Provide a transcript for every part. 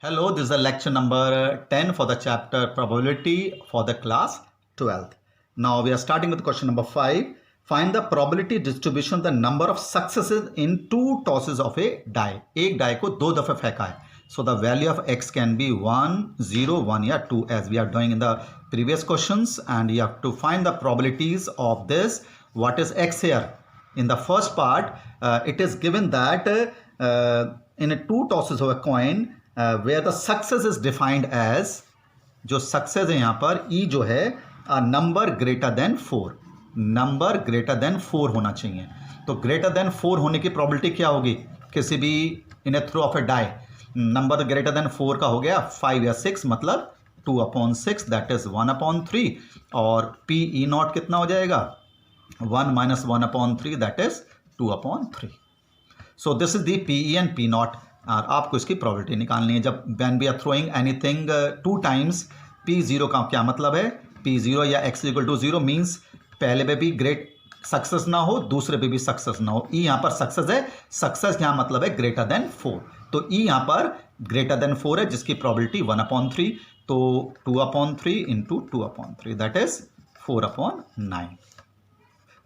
Hello, this is the lecture number 10 for the chapter probability for the class 12th. Now we are starting with question number 5. Find the probability distribution the number of successes in two tosses of a die. एक die को दो दफे फेंका है. So the value of x can be 1, 0, 1 या 2 as we are doing in the previous questions, and you have to find the probabilities of this. What is x here? In the first part, it is given that in two tosses of a coin, where the success is defined as, जो success है यहाँ पर e जो है a number greater than 4, number greater than 4 होना चाहिए. तो greater than 4 होने की प्रोबेबिलिटी क्या होगी किसी भी in a throw of a die? Number greater than 4 का हो गया 5 या 6, मतलब 2/6 दैट इज 1/3, और पी ई नॉट कितना हो जाएगा 1 - 1/3 that is 2/3. So this is the P E and P not. और आपको इसकी प्रोबेबिलिटी निकालनी है. जब when we are throwing anything 2 times, P0 का क्या मतलब है? P0 या x = 0 मीन्स पहले पे भी ग्रेट सक्सेस ना हो, दूसरे पे भी सक्सेस ना हो. ई यहाँ पर सक्सेस है, सक्सेस यहाँ मतलब है ग्रेटर देन 4. तो ई यहाँ पर ग्रेटर देन 4 है जिसकी प्रोबेबिलिटी 1/3. तो 2/3 into 2/3 that is 4/9.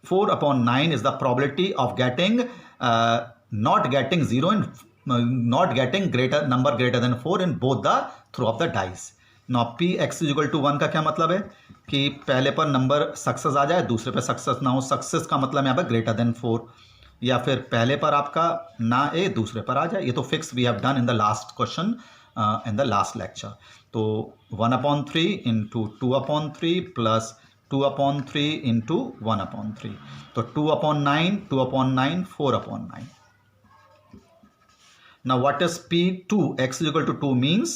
4/9 is the probability of getting not getting 0 and not getting number greater than 4 in both the throw of the dice. Now Px = 1 का क्या मतलब है कि पहले पर नंबर सक्सेस आ जाए, दूसरे पर सक्सेस ना हो. सक्सेस का मतलब यहाँ पर ग्रेटर देन 4, या फिर पहले पर आपका ना ए दूसरे पर आ जाए. ये तो fix we have done in the last question in the last lecture. तो 1/3 इंटू 2/3 प्लस 2/3 इंटू 1/3. तो 2/9, 2/9, 4/9. Now what is P2? X = 2 means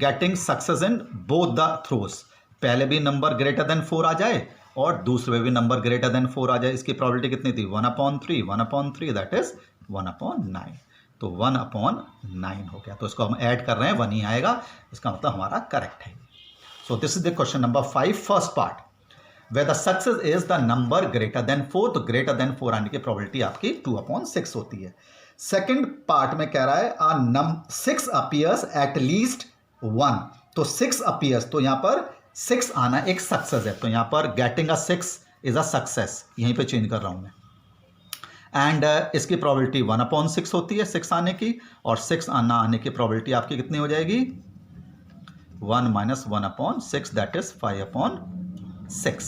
getting success in both the throws. पहले भी नंबर ग्रेटर देन 4 आ जाए और दूसरे में भी नंबर ग्रेटर देन 4 आ जाए. इसकी प्रोबेबिलिटी कितनी थी? 1/3, 1/3 दैट इज 1/9. तो 1/9 हो गया. तो इसको हम ऐड कर रहे हैं, 1 ही आएगा. इसका मतलब हमारा करेक्ट है. सो this is the question number 5 first part, where the success is the number greater than 4. तो ग्रेटर देन 4 आने की प्रोबेबिलिटी आपकी 2/6 होती है. सेकेंड पार्ट में कह रहा है 6 appears at least 1. तो 6 appears, तो यहां पर 6 आना एक सक्सेस है. तो यहां पर getting a 6 is a success. यहीं पे चेंज कर रहा हूं मैं. एंड इसकी प्रोबेबिलिटी 1/6 होती है 6 आने की, और 6 आने की प्रोबेबिलिटी आपकी कितनी हो जाएगी? 1 - 1/6 that is 5/6.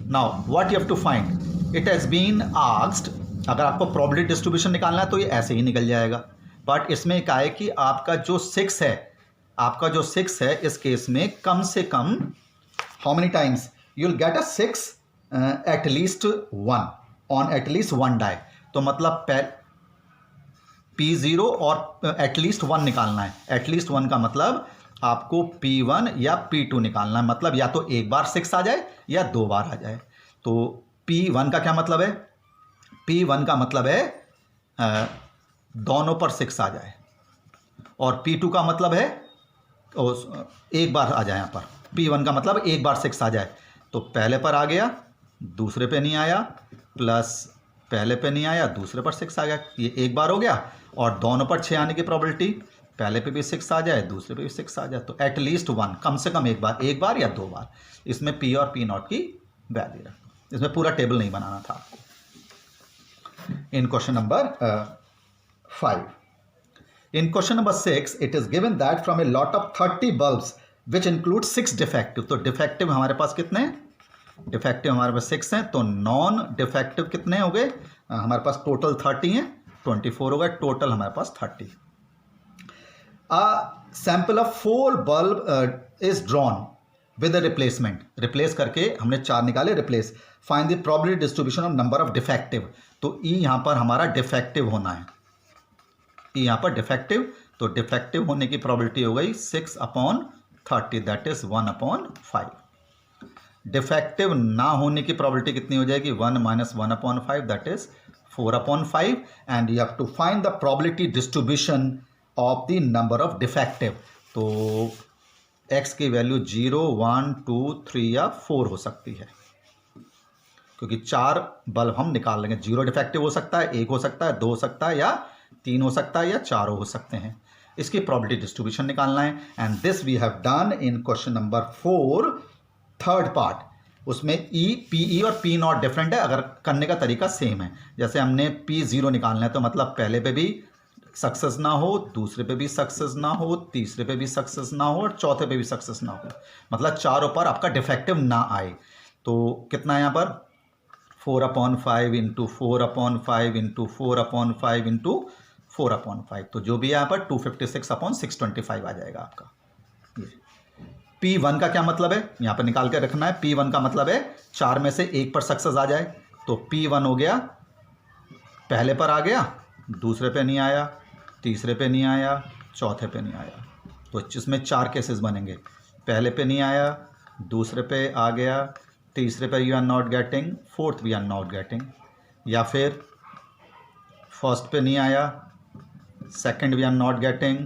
Now what you have to find? It has been asked. अगर आपको प्रोबेबिलिटी डिस्ट्रीब्यूशन निकालना है तो ये ऐसे ही निकल जाएगा. बट इसमें क्या है कि आपका जो 6 है, इस केस में कम से कम how many times you will get a 6 at least 1 on at least 1 die. तो मतलब P0 और एट लीस्ट 1 निकालना है. एट लीस्ट 1 का मतलब आपको P1 या P2 निकालना है. मतलब या तो एक बार 6 आ जाए या 2 बार आ जाए. तो P1 का क्या मतलब है? P1 का मतलब है दोनों पर 6 आ जाए, और P2 का मतलब है एक बार आ जाए. यहाँ पर P1 का मतलब एक बार 6 आ जाए. तो पहले पर आ गया, दूसरे पे नहीं आया, प्लस पहले पे नहीं आया, दूसरे पर 6 आ गया. ये एक बार हो गया. और दोनों पर 6 आने की प्रोबेबिलिटी, पहले पे भी 6 आ जाए, दूसरे पे भी 6 आ जाए. तो एट लीस्ट 1, कम से कम एक बार या 2 बार. इसमें P और P नॉट की वैल्यू रखो. इसमें पूरा टेबल नहीं बनाना था आपको. In question number 5. In question number 6, it is given that from a lot of 30 bulbs which include 6 defective. तो defective हमारे पास कितने हैं? Defective हमारे पास 6 हैं. तो non defective कितने हो गए? हमारे पास टोटल 30 हैं, 24 हो गए. टोटल हमारे पास 30. A sample of 4 bulb is drawn with a replacement. Replace करके हमने 4 निकाले. Replace. Find the probability distribution of number of defective. तो ई यहां पर हमारा डिफेक्टिव होना है. ई यहां पर डिफेक्टिव. तो डिफेक्टिव होने की प्रोबेबिलिटी हो गई 6/30 दैट इज 1/5. डिफेक्टिव ना होने की प्रोबेबिलिटी कितनी हो जाएगी? 1 - 1/5 that is 4/5. And you have to find the probability distribution of the number of defective. तो x की वैल्यू 0, 1, 2, 3 या 4 हो सकती है, क्योंकि 4 बल्ब हम निकाल लेंगे. 0 डिफेक्टिव हो सकता है, 1 हो सकता है, 2 हो सकता है, या 3 हो सकता है, या 4 हो सकते हैं. इसकी प्रोबेबिलिटी डिस्ट्रीब्यूशन निकालना है। And this we have done in question number 4 third part. उसमें ई, पी ई और पी नॉट डिफरेंट है, अगर करने का तरीका सेम है। जैसे हमने P0 निकालना है तो मतलब पहले पे भी सक्सेस ना हो, दूसरे पे भी सक्सेस ना हो, तीसरे पे भी सक्सेस ना हो और चौथे पे भी सक्सेस ना हो, मतलब चारों पर आपका डिफेक्टिव ना आए। तो कितना है यहाँ पर 4/5 इंटू 4/5 इंटू 4/5 इंटू 4/5, तो जो भी है यहाँ पर 256/625 आ जाएगा आपका। P1 का क्या मतलब है, यहाँ पर निकाल के रखना है। P1 का मतलब है 4 में से 1 पर सक्सेस आ जाए, तो P1 हो गया पहले पर आ गया, दूसरे पे नहीं आया, तीसरे पे नहीं आया, चौथे पे नहीं आया। तो इसमें 4 केसेस बनेंगे, पहले पे नहीं आया, दूसरे पे आ गया, तीसरे पे you are not getting, fourth we are not getting, या फिर फर्स्ट पे नहीं आया, second we are not getting,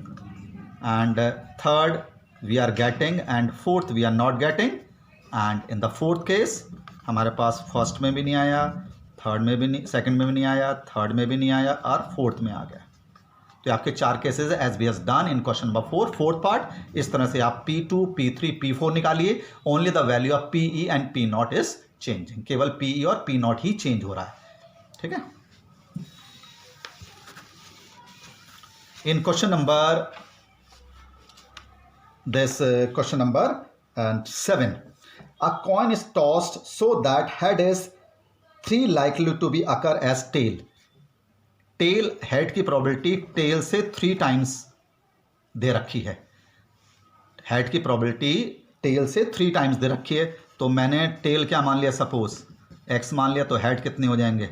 and third we are getting, and fourth we are not getting. And in the fourth case हमारे पास first में भी नहीं आया, थर्ड में भी नहीं, सेकंड में भी नहीं आया, थर्ड में भी नहीं आया और फोर्थ में आ गया। तो आपके 4 केसेस है as we have done in question number 4 fourth part. इस तरह से आप P2, P3, P4 निकालिए। Only the value of PE and P not is changing, केवल PE और P नॉट ही चेंज हो रहा है, ठीक है। In question number question number 7, a coin is tossed so that head is 3 likely to be occur as tail. Tail, head की probability tail से 3 टाइम्स दे रखी है। हेड की प्रोबेबिलिटी टेल से 3 टाइम्स दे रखी है। तो मैंने टेल क्या मान लिया, सपोज x मान लिया, तो हेड कितने हो जाएंगे,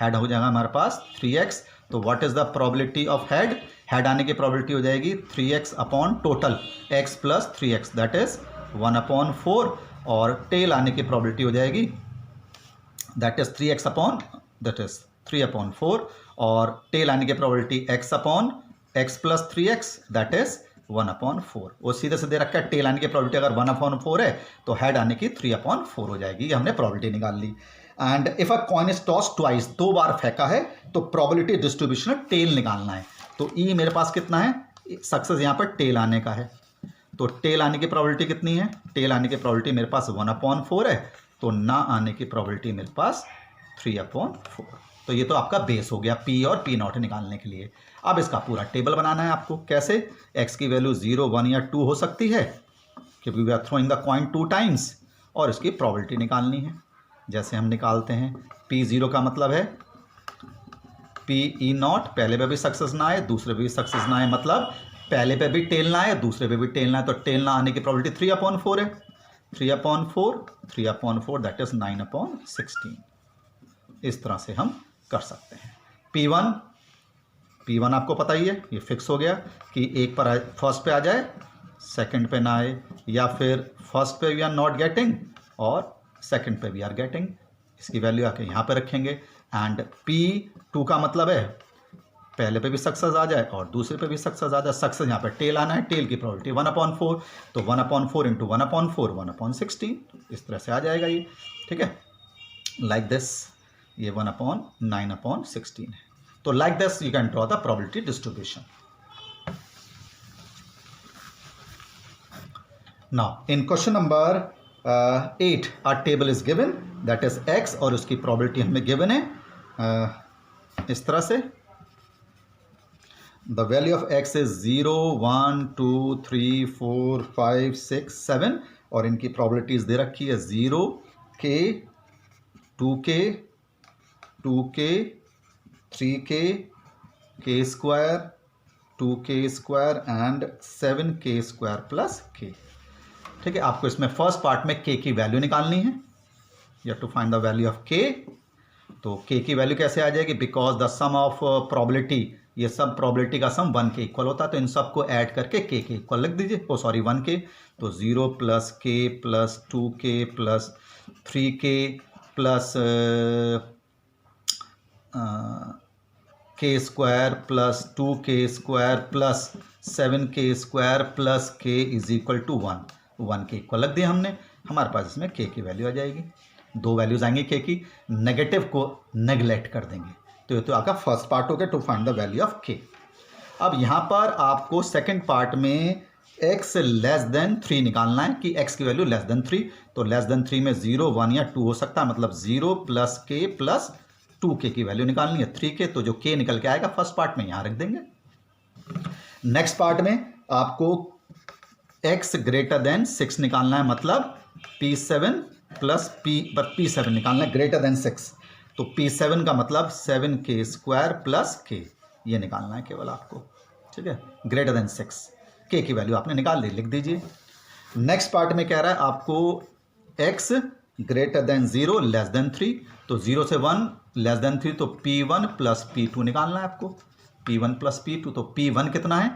हेड हो जाएगा हमारे पास 3x। तो what is the probability of head, head आने की प्रोबेबिलिटी हो जाएगी 3x upon total x plus 3x that is 1/4, और टेल आने की प्रोबेबिलिटी हो जाएगी that is 3x upon that is 3/4, और टेल आने की probability x upon x plus 3x that is 1/4। वो सीधे से दे रखा है, टेल आने की प्रोबेबिलिटी अगर 1/4 है तो हेड आने की 3/4 हो जाएगी। ये हमने प्रोबेबिलिटी निकाल ली। And if a coin is toss twice, 2 बार फेंका है, तो प्रोबेबिलिटी डिस्ट्रीब्यूशन टेल निकालना है। तो ई मेरे पास कितना है, सक्सेस यहाँ पर टेल आने का है, तो टेल आने की प्रोबेबिलिटी कितनी है, टेल आने की प्रोबेबिलिटी मेरे पास 1/4 है, तो ना आने की प्रोबेबिलिटी मेरे पास 3/4। तो ये तो आपका बेस हो गया P और P नॉट निकालने के लिए। अब इसका पूरा टेबल बनाना है आपको। कैसे, x की वैल्यू 0, 1 या 2 हो सकती है, क्योंकि we are throwing the coin 2 times, और इसकी प्रोबेबिलिटी निकालनी है। जैसे हम निकालते हैं, P0 का मतलब है PE नॉट, पहले पे भी सक्सेस ना आए, दूसरे पे भी सक्सेस ना आए, मतलब पहले पे भी टेल ना आए, दूसरे पे भी टेल ना आए, तो टेल ना आने की प्रोबेबिलिटी 3/4 है। 3/4 दैट इज 9/16। इस तरह से हम कर सकते हैं। P1 आपको पता ही है, ये फिक्स हो गया कि एक पर फर्स्ट पे आ जाए, सेकंड पे ना आए, या फिर फर्स्ट पे वी आर नॉट गेटिंग और सेकंड पे वी आर गेटिंग। इसकी वैल्यू आके यहाँ पे रखेंगे। एंड P2 का मतलब है पहले पे भी सक्सेस आ जाए और दूसरे पे भी सक्सेस आ जाए। सक्सेस यहाँ पे टेल आना है, टेल की प्रोबेबिलिटी 1/4, तो 1/4 इंटू 1/4 1/16, इस तरह से आ जाएगा ये, ठीक है, लाइक दिस। ये 1/9/16 है। तो like this you can draw the probability distribution. Now in question number 8 our table is given that is x, और उसकी प्रोबेबिलिटी हमें गिवन है इस तरह से। The value of x is 0, 1, 2, 3, 4, 5, 6, 7, और इनकी प्रोबेबिलिटीज दे रखी है 0k, 2k, 2k, 3k, k square, 2k square and 7k square plus k, ठीक है। आपको इसमें फर्स्ट पार्ट में k की वैल्यू निकालनी है, you have to find the value of k। तो k की वैल्यू कैसे आ जाएगी, because the sum of probability, ये सब प्रोबेबिलिटी का सम 1 के इक्वल होता है, तो इन सबको ऐड करके k के इक्वल लिख दीजिए, 1 के, तो 0 plus k plus 2k plus 3k plus k square plus 2k square plus 7k square plus k is equal to 1 के इक्वल लग दिया हमने। हमारे पास इसमें k की वैल्यू आ जाएगी, 2 वैल्यूज आएंगी k की, नेगेटिव को नेगलेक्ट कर देंगे। तो ये तो आपका फर्स्ट पार्ट हो गया to find the value of k। अब यहाँ पर आपको सेकंड पार्ट में x लेस देन 3 निकालना है कि x की वैल्यू लेस देन 3। तो लेस देन 3 में 0, 1 या 2 हो सकता है, मतलब 0 प्लस k प्लस 2k की वैल्यू निकालनी है 3k। तो जो k निकल के आएगा फर्स्ट पार्ट में यहाँ रख देंगे। नेक्स्ट पार्ट में आपको x ग्रेटर देन 6 निकालना है, मतलब p7 प्लस p7 निकालना है ग्रेटर देन 6। तो p7 का मतलब 7k स्क्वायर प्लस k, ये निकालना है केवल आपको, ठीक है, ग्रेटर देन 6। k की वैल्यू आपने निकाल ली, लिख दीजिए। नेक्स्ट पार्ट में कह रहा है आपको x greater than 0 less than 3। तो 0 से 1 लेस देन 3, तो p1 प्लस p2 निकालना है आपको, p1 प्लस p2। तो p1 कितना है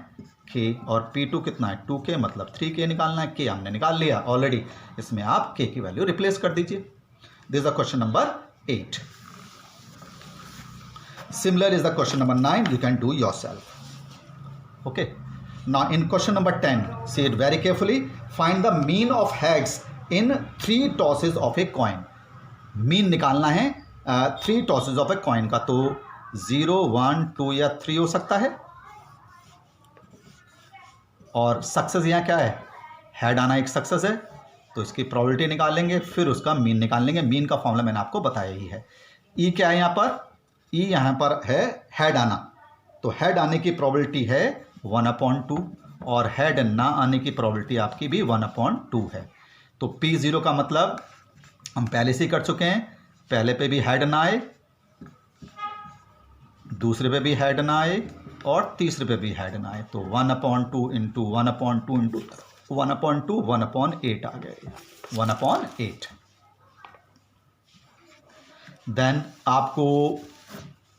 k और p2 कितना है 2k, मतलब 3k निकालना है। k हमने निकाल लिया ऑलरेडी, इसमें आप k की वैल्यू रिप्लेस कर दीजिए। This is the question number 8। Similar is the question number 9. You can do yourself. Okay. Now in question number 10, see it very carefully. Find the mean of heads in 3 tosses of a coin. Mean निकालना है 3 tosses of a coin का। तो 0, 1, 2 या 3 हो सकता है। और success यहाँ क्या है, हेड आना एक सक्सेस है, तो इसकी प्रोबेबिलिटी निकालेंगे, फिर उसका मीन निकाल लेंगे। मीन का फॉर्मूला मैंने आपको बताया ही है। ई क्या है यहाँ पर, ई यहाँ पर है हेड आना, तो हेड आने की प्रोबेबिलिटी है 1/2 और हेड ना आने की प्रोबेबिलिटी आपकी भी 1/2 है। तो P0 का मतलब हम पहले से ही कर चुके हैं, पहले पे भी हेड ना आए, दूसरे पे भी हेड ना आए और तीसरे पे भी हेड ना आए। तो 1/2 इंटू 1/2 इंटू 1/2 1/8 आ गए, 1/8। देन आपको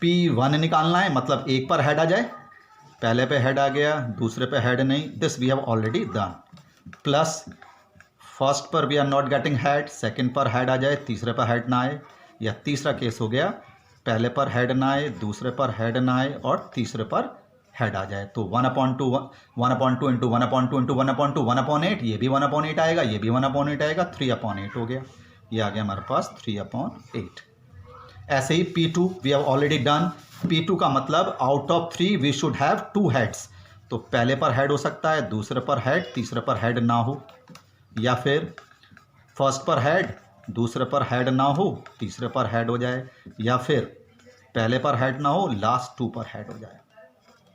P1 निकालना है, मतलब एक पर हेड आ जाए, पहले पे हेड आ गया, दूसरे पे हेड नहीं, this we have already done. Plus first पर we are not getting head, second पर हेड आ जाए, तीसरे पर हेड ना आए, या तीसरा केस हो गया, पहले पर हेड ना आए, दूसरे पर हेड ना आए और तीसरे पर हेड आ जाए। तो 1/2 इंटू 1/2 इंटू 1/2 1/8, ये भी 1/8 आएगा, ये भी 1/8 आएगा, 3/8 हो गया, ये आ गया हमारे पास 3/8। ऐसे ही P2 we have already done. P2 का मतलब out of 3 we should have 2 heads, तो पहले पर हेड हो सकता है, दूसरे पर हेड, तीसरे पर हेड ना हो, या फिर फर्स्ट पर हेड, दूसरे पर हेड ना हो, तीसरे पर हेड हो जाए, या फिर पहले पर हेड ना हो, लास्ट 2 पर हेड हो जाए।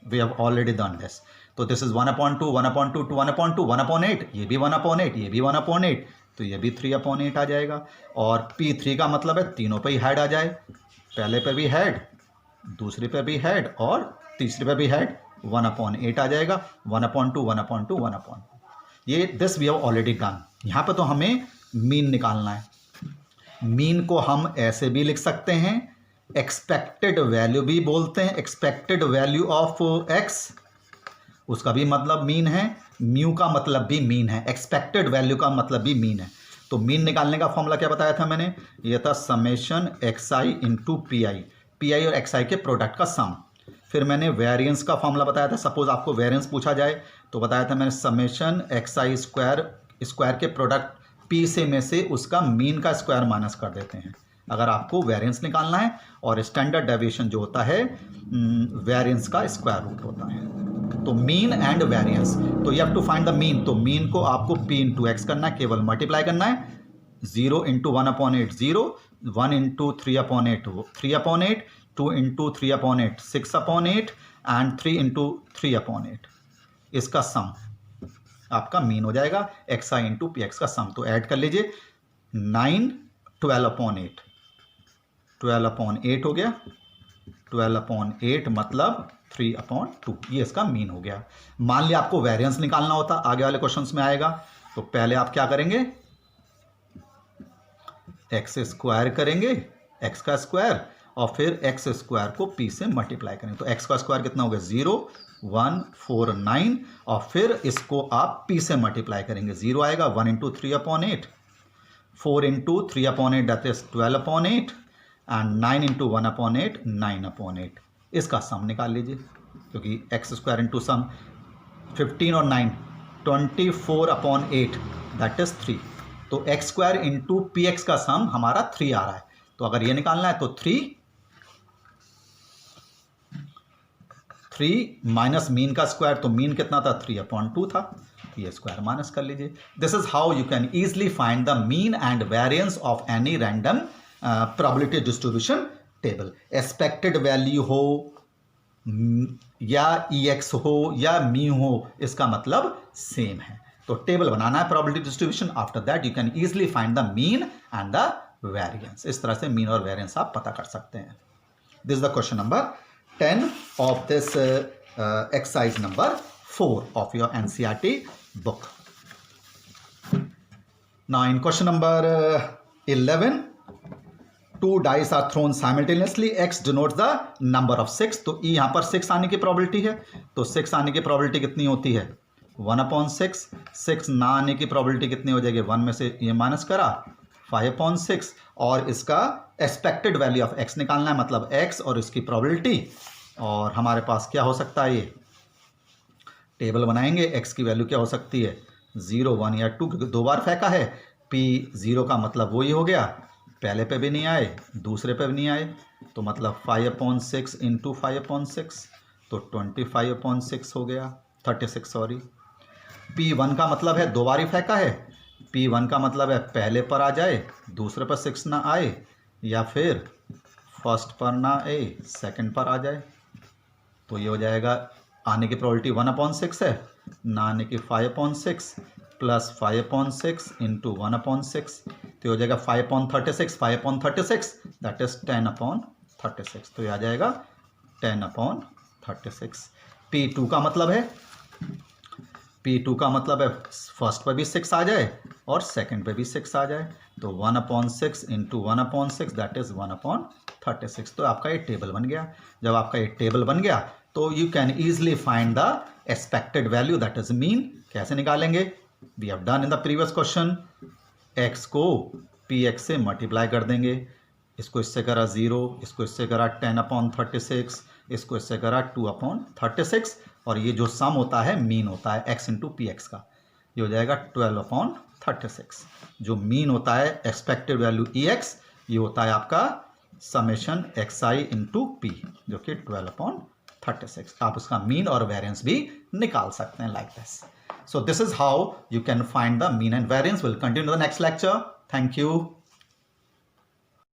We have already done this. तो दिस इज 1/2 1/2 टू 1/2 1/8, ये भी 1/8, ये भी 1/8, तो ये भी 3/8 आ जाएगा। और P3 का मतलब है तीनों पे ही हेड आ जाए, पहले पे भी हेड, दूसरे पे भी हेड और तीसरे पे भी हेड, 1/8 आ जाएगा, 1/2 1/2 1/2। ये this we have already done. यहाँ पे तो हमें मीन निकालना है। मीन को हम ऐसे भी लिख सकते हैं, एक्सपेक्टेड वैल्यू भी बोलते हैं, एक्सपेक्टेड वैल्यू ऑफ एक्स, उसका भी मतलब मीन है, म्यू का मतलब भी मीन है, एक्सपेक्टेड वैल्यू का मतलब भी मीन है। तो मीन निकालने का फॉर्मूला क्या बताया था मैंने, ये था समेशन xi इंटू पी और xi के प्रोडक्ट का सम। फिर मैंने वेरिएंस का फॉर्मूला बताया था, सपोज आपको वेरिएंस पूछा जाए तो बताया था मैंने समेशन xi स्क्वायर के प्रोडक्ट p से में से उसका मीन का स्क्वायर माइनस कर देते हैं, अगर आपको वेरिएंस निकालना है। और स्टैंडर्ड डेविएशन जो होता है वेरिएंस का स्क्वायर रूट होता है। तो मीन एंड वेरिएंस, तो you have to find the mean. तो मीन को आपको p इंटू एक्स करना है, केवल मल्टीप्लाई करना है, 0 into 1/8 0, 1 into 3/8 3/8, 2 into 3/8 6/8 and 3 into 3/8, इसका सम आपका मीन हो जाएगा, xi इंटू पी एक्स का सम। तो ऐड कर लीजिए, 9 12/8, 12/8 हो गया, 12/8 मतलब 3/2, ये इसका मीन हो गया। मान लिया आपको वेरिएंस निकालना होता, आगे वाले क्वेश्चंस में आएगा, तो पहले आप क्या करेंगे, एक्स स्क्वायर करेंगे, एक्स का स्क्वायर, और फिर एक्स स्क्वायर को p से मल्टीप्लाई करेंगे। तो एक्स का स्क्वायर कितना हो गया, 0 1 4 9, और फिर इसको आप p से मल्टीप्लाई करेंगे, 0 आएगा, 1 into 3/8, 4 into 3/8 that is 12/8 and 9 into 1/8 9/8, इसका सम निकाल लीजिए, क्योंकि एक्स स्क्वायर इंटू सम 15 और 9 24/8 दैट इज 3। तो x square into P x का सम हमारा 3 आ रहा है। तो अगर ये निकालना है तो 3 माइनस मीन का स्क्वायर, तो मीन कितना था 3/2 था, ये स्क्वायर माइनस कर लीजिए. This is how you can easily find the mean and variance of any random probability distribution table. Expected value हो या EX हो या मी हो, इसका मतलब सेम है. तो टेबल बनाना है probability distribution. After that you can easily find the mean and the variance. इस तरह से मीन और वेरिएंस आप पता कर सकते हैं. This is the question number 10 of this exercise number 4 of your NCERT book. Now in question number 11, 2 dice are thrown simultaneously. X denotes the number of 6. तो यहाँ पर 6 आने की probability है, तो 6 आने की probability कितनी होती है 1/6. 6 ना आने की probability कितनी हो जाएगी, 1 में से ये माइनस करा 5/6. और इसका एक्सपेक्टेड वैल्यू ऑफ x निकालना है, मतलब x और इसकी probability. और हमारे पास क्या हो सकता है, ये टेबल बनाएंगे. x की वैल्यू क्या हो सकती है 0, 1 या 2, क्योंकि 2 बार फेंका है. p 0 का मतलब वही हो गया, पहले पे भी नहीं आए दूसरे पे भी नहीं आए, तो मतलब 5/6 इंटू 5/6, तो 25/6 हो गया, 36 सॉरी. p 1 का मतलब है 2 बार ही फेंका है. p 1 का मतलब है पहले पर आ जाए दूसरे पर 6 ना आए, या फिर फर्स्ट पर ना आए सेकंड पर आ जाए. तो ये हो जाएगा, आने की प्रोबेबिलिटी 1/6 है, ना आने की 5/6 प्लस 5/6 इंटू 1/6, तो हो जाएगा 5/36. 5/36 दैट इज 10/36. तो ये आ जाएगा 10/36. P2 का मतलब है, P2 का मतलब है फर्स्ट पर भी 6 आ जाए और सेकंड पे भी 6 आ जाए, तो 1/6 इंटू 1/6 दैट इज 1/36. तो आपका ये टेबल बन गया. जब आपका ये टेबल बन गया तो you can easily find the expected value that is mean. कैसे निकालेंगे, we have done in the previous question. x को px से मल्टीप्लाई कर देंगे, इसको इससे करा 0, इसको इससे करा 10/36, इसको इससे करा 2/36, और ये जो सम होता है मीन होता है x इंटू पी एक्स का, ये हो जाएगा 12/36. जो मीन होता है एक्सपेक्टेड वैल्यू EX, ये होता है आपका समेशन xi इंटू पी, जो कि 12/36. आप उसका मीन और वेरिएंस भी निकाल सकते हैं like this. So this is how you can find the mean and variance. We'll continue in the next lecture. Thank you.